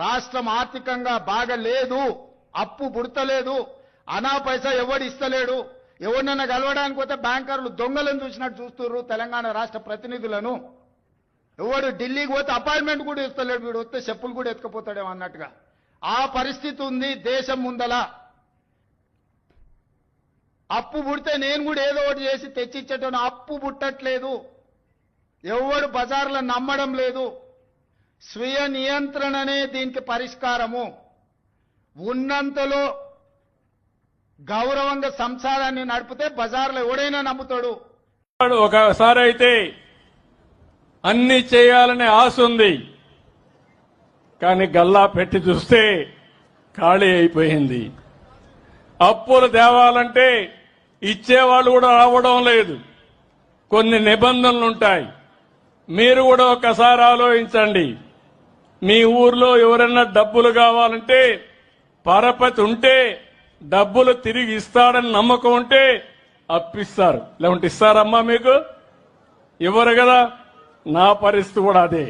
రాష్ట్రం ఆర్థికంగా బాగా లేదు, అప్పు పుడతలేదు, అనా పైసా ఎవడు ఇస్తలేడు. ఎవరినైనా కలవడానికి పోతే బ్యాంకర్లు దొంగలను చూసినట్టు చూస్తున్నారు తెలంగాణ రాష్ట్ర ప్రతినిధులను. ఎవడు ఢిల్లీకి పోతే అపాయింట్మెంట్ కూడా ఇస్తలేడు, వీడు వస్తే చెప్పులు కూడా ఎత్తుకుపోతాడేమో అన్నట్టుగా ఆ పరిస్థితి ఉంది దేశం ముందల. అప్పు పుడితే నేను కూడా ఏదో ఒకటి చేసి తెచ్చిచ్చేటోను, అప్పు పుట్టట్లేదు. ఎవడు బజార్లో నమ్మడం లేదు. స్వీయ నియంత్రణనే దీనికి పరిష్కారము. ఉన్నంతలో గౌరవంగా సంసారాన్ని నడిపితే బజార్లో ఎవడైనా నమ్ముతాడు. ఒకసారి అయితే అన్ని చేయాలనే ఆశ ఉంది, కానీ గల్లా పెట్టి చూస్తే ఖాళీ అయిపోయింది. అప్పులు తేవాలంటే ఇచ్చేవాళ్ళు కూడా రావడం లేదు. కొన్ని నిబంధనలు ఉంటాయి. మీరు కూడా ఒకసారి ఆలోచించండి. మీ ఊర్లో ఎవరైనా డబ్బులు కావాలంటే పరపతి ఉంటే, డబ్బులు తిరిగి ఇస్తాడని నమ్మకం ఉంటే అప్పిస్తారు. లేకుంటే ఇస్తారమ్మా? మీకు ఇవ్వరు కదా. నా పరిస్థితి కూడా అదే.